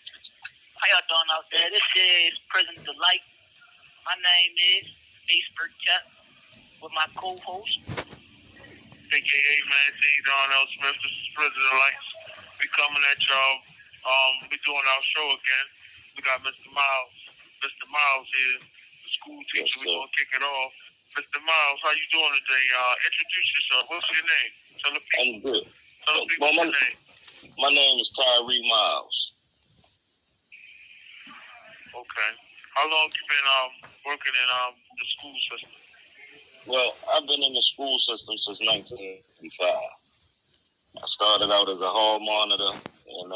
How y'all doing out there? This is Prison Delight. My name is Mace with my co-host, AKA Manteen, Darnell Smith. This is Prison Delight. We coming at y'all. We doing our show again. We got Mr. Miles. Mr. Miles here, the school teacher. We're gonna kick it off. Mr. Miles, how you doing today? Introduce yourself. What's your name? Tell the people. I'm good. Tell the people your name. My name is Tyree Miles. Okay. How long you been working in the school system? Well, I've been in the school system since 1985. I started out as a hall monitor and,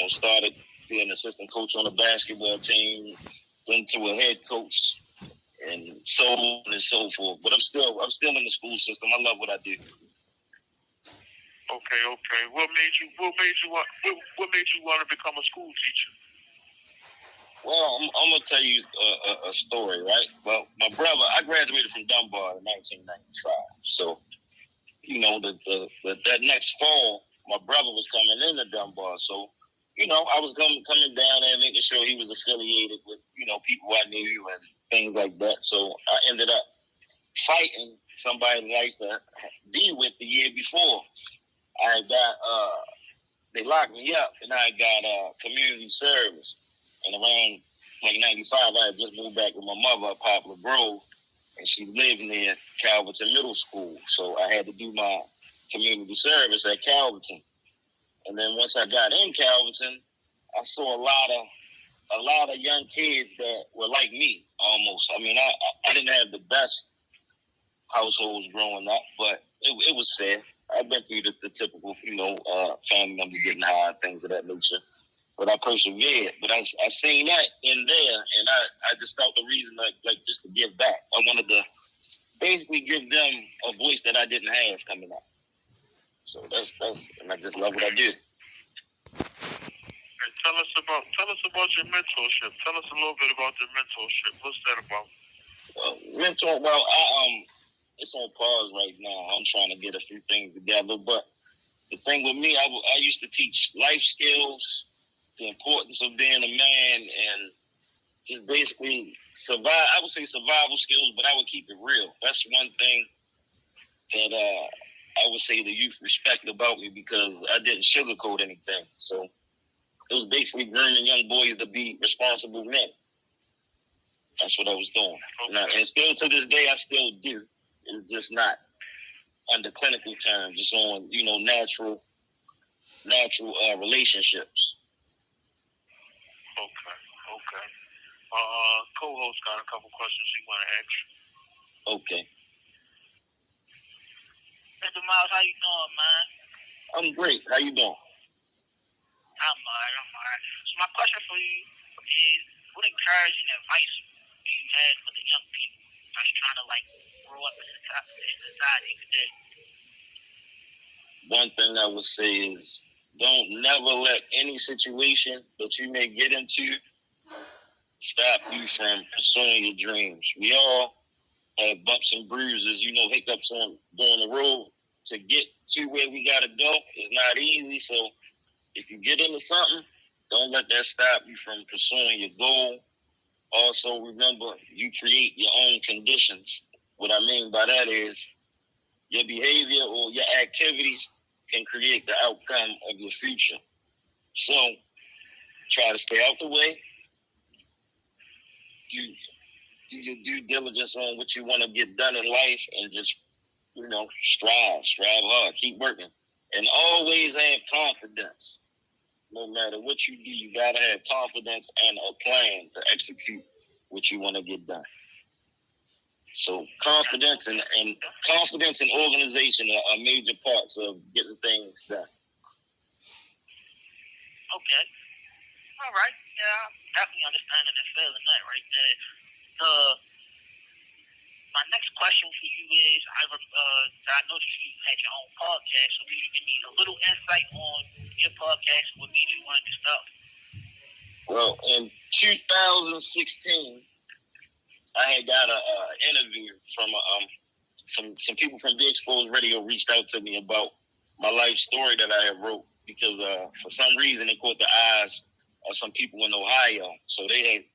started being an assistant coach on the basketball team, then to a head coach, and so on and so forth. But I'm still in the school system. I love what I do. Okay. What made you want to become a school teacher? Well, I'm gonna tell you a story, right? Well, my brother, I graduated from Dunbar in 1995. So, that next fall, my brother was coming into Dunbar. So, I was coming down there, making sure he was affiliated with, people I knew and things like that. So I ended up fighting somebody that I used to be with the year before. They locked me up, and I got community service. And around 95, I had just moved back with my mother at Poplar Grove, and she lived near Calverton Middle School. So I had to do my community service at Calverton. And then once I got in Calverton, I saw a lot of young kids that were like me almost. I mean, I didn't have the best households growing up, but it was fair. I've been through the typical, family members getting high, things of that nature. But I persevered. But I seen that in there, and I just felt the reason, like just to give back. I wanted to basically give them a voice that I didn't have coming up. So that's and I just love what I do. And tell us about your mentorship. Tell us a little bit about your mentorship. What's that about? It's on pause right now. I'm trying to get a few things together. But the thing with me, I used to teach life skills, the importance of being a man, and just basically survive. I would say survival skills, but I would keep it real. That's one thing that I would say the youth respect about me, because I didn't sugarcoat anything. So it was basically grooming young boys to be responsible men. That's what I was doing. Okay. And still to this day, I still do. It's just not under clinical terms. It's on, natural relationships. Okay. Co-host got a couple questions he want to ask. Okay. Mr. Miles, how you doing, man? I'm great. How you doing? I'm alright. So my question for you is, what encouraging advice do you have for the young people that's trying to grow up in society today? One thing I would say is, don't never let any situation that you may get into stop you from pursuing your dreams. We all have bumps and bruises, hiccups on the road. To get to where we gotta go is not easy. So if you get into something, don't let that stop you from pursuing your goal. Also, remember, you create your own conditions. What I mean by that is, your behavior or your activities can create the outcome of your future. So try to stay out the way. Do your due diligence on what you want to get done in life, and just, strive hard, keep working. And always have confidence. No matter what you do, you got to have confidence and a plan to execute what you want to get done. So confidence and organization are major parts of getting things done. Okay. All right. Yeah, I'm definitely understanding and feeling that right there. My next question for you is, I noticed you had your own podcast, so can you give me a little insight on your podcast and what made you want to start? Well, in 2016, I had got an interview from some people from Big Exposed Radio reached out to me about my life story that I had wrote, because for some reason it caught the eyes some people in Ohio. So they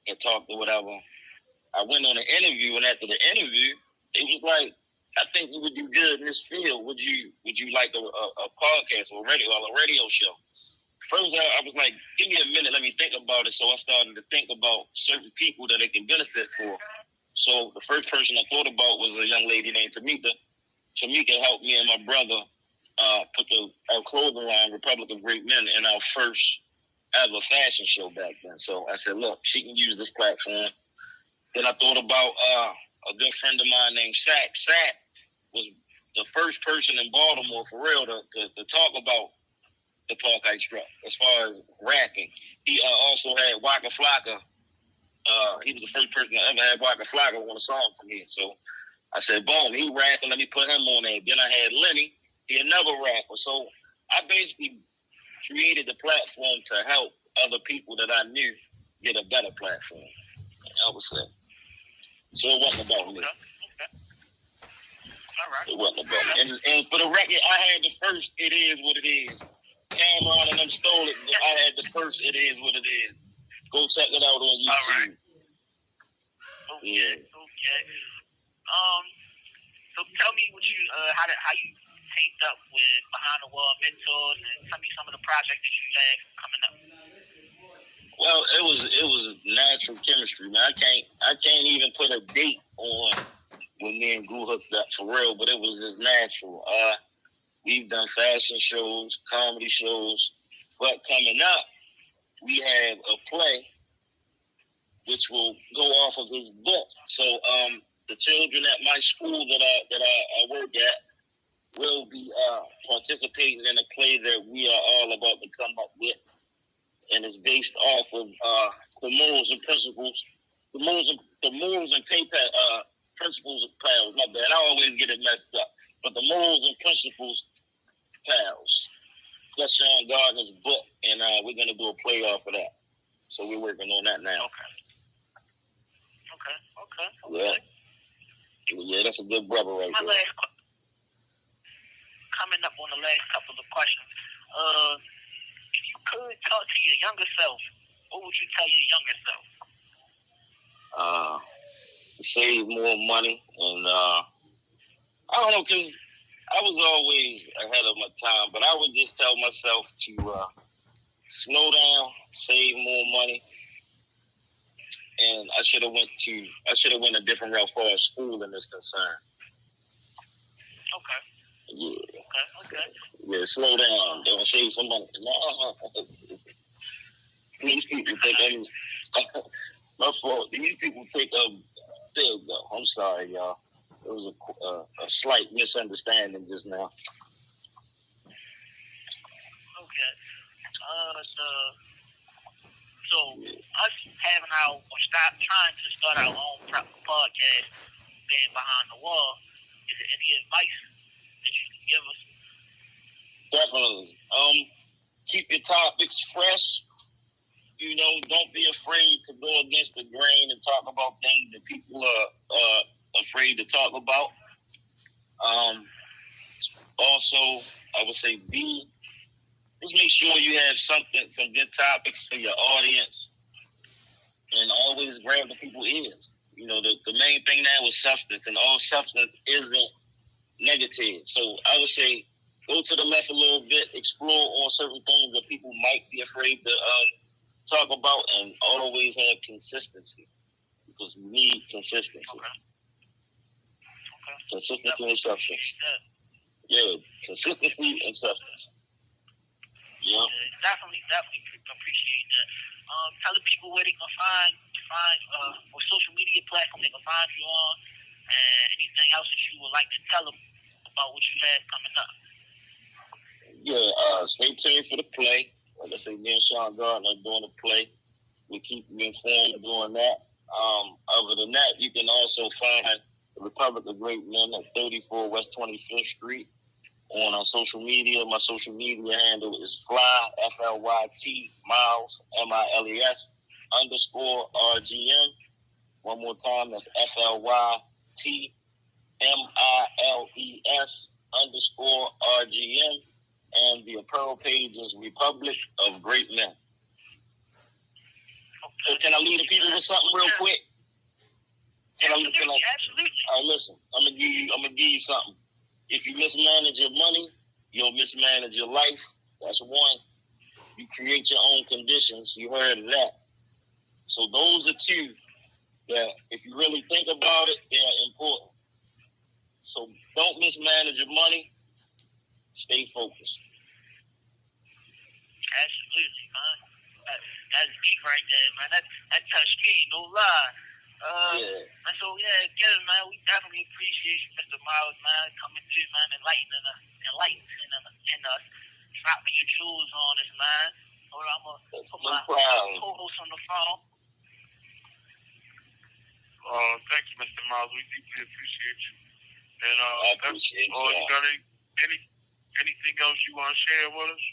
had talked or whatever. I went on an interview, and after the interview, it was like, I think you would do good in this field. Would you like a podcast or a radio show? First, I was like, give me a minute, let me think about it. So I started to think about certain people that it can benefit for. So the first person I thought about was a young lady named Tamika. Tamika helped me and my brother put our clothing line, Republic of Great Men, in our first ever fashion show back then. So I said, look, she can use this platform. Then I thought about a good friend of mine named Sack. Sack was the first person in Baltimore, for real, to talk about the Park Heights Truck as far as rapping. He also had Waka Flocka. He was the first person that ever had Waka Flocka on a song from here. So I said, boom, he rapping, let me put him on there. Then I had Lenny, he another rapper. So I basically created the platform to help other people that I knew get a better platform, I would say. So it wasn't about me. Okay. All right. It wasn't about me. And for the record, I had the first It Is What It Is. Cameron and them stole it. I had the first It Is What It Is. Go check it out on YouTube. All right. Okay. Yeah. Okay. So tell me what you how you teamed up with Behind the Wall Mentors, and tell me some of the projects that you had coming up. Well, it was natural chemistry, man. I can't even put a date on when me and Goo hooked up for real, but it was just natural. We've done fashion shows, comedy shows, but coming up, we have a play which will go off of his book. So the children at my school that I work at will be participating in a play that we are all about to come up with, and it's based off of the morals and principles, the morals and principles of pals. My bad, I always get it messed up. But the morals and principles pals. That's Sean Gardner's book, and we're gonna do a play off of that. So we're working on that now. Okay. Yeah, that's a good brother right there. Coming up on the last couple of questions. If you could talk to your younger self, what would you tell your younger self? Save more money, and I don't know, because I was always ahead of my time, but I would just tell myself to slow down, save more money, and I should have went a different route for schooling is concerned. Okay. Yeah. Okay. Yeah, slow down. Don't save some money. No. These people think my fault. These people think I'm big though. I'm sorry, y'all. It was a slight misunderstanding just now. Okay. So us having trying to start our own podcast, being Behind the Wall, is there any advice that you can give us? Definitely. Keep your topics fresh. You know, don't be afraid to go against the grain and talk about things that people are afraid to talk about. Also, I would say just make sure you have some good topics for your audience, and always grab the people's ears. You know, the main thing now is substance, and all substance isn't negative. So I would say go to the left a little bit, explore on certain things that people might be afraid to talk about, and always have consistency, because you need consistency. Okay. Consistency and substance. Yeah, consistency and substance. Yeah. Definitely appreciate that. Tell the people where they can find what social media platform they can find you on, and anything else that you would like to tell them about what you have coming up. Yeah, stay tuned for the play. Like I say, me and Sean Gardner are doing the play. We keep you informed of doing that. Other than that, you can also find the Republic of Great Men at 34 West 25th Street on our social media. My social media handle is Fly, FLYT, Miles, MILES, _RGN. One more time, that's FLYT, MILES, _RGN. And the apparel page is Republic of Great Men. something real quick? Absolutely. All right, listen. I'm gonna give you something. If you mismanage your money, you'll mismanage your life. That's one. You create your own conditions. You heard of that. So those are two that, if you really think about it, they are important. So don't mismanage your money. Stay focused. Absolutely, man. That's deep right there, man. That touched me, no lie. And so again, man, we definitely appreciate you, Mr. Miles, man, coming through, man, enlightening us, dropping your jewels on us, man. Hold on, I'm gonna put my co-host on the phone. Thank you, Mr. Miles. We deeply appreciate you. And I appreciate you. You got anything else you want to share with us?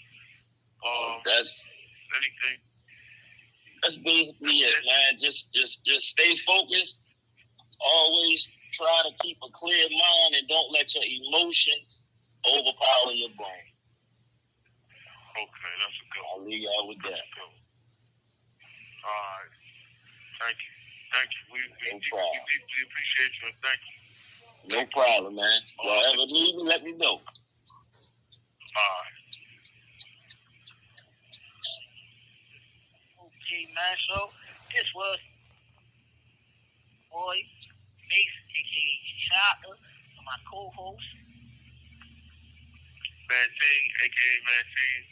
That's anything. That's basically it, man. Just stay focused. Always try to keep a clear mind and don't let your emotions overpower your brain. Okay, that's a good one. I'll leave y'all with that. All right. Thank you. We deeply appreciate you, and thank you. No problem, man. Y'all ever need me, let me know. All right. Okay, man. So this was boy Mace, aka Chopper, my co-host. Manteen, aka Manteen.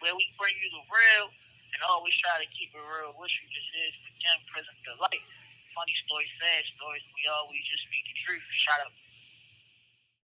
Where we bring you the real and always try to keep it real with you. This is the Gem Present Delight. Funny stories, sad stories. We always just speak the truth. Shout out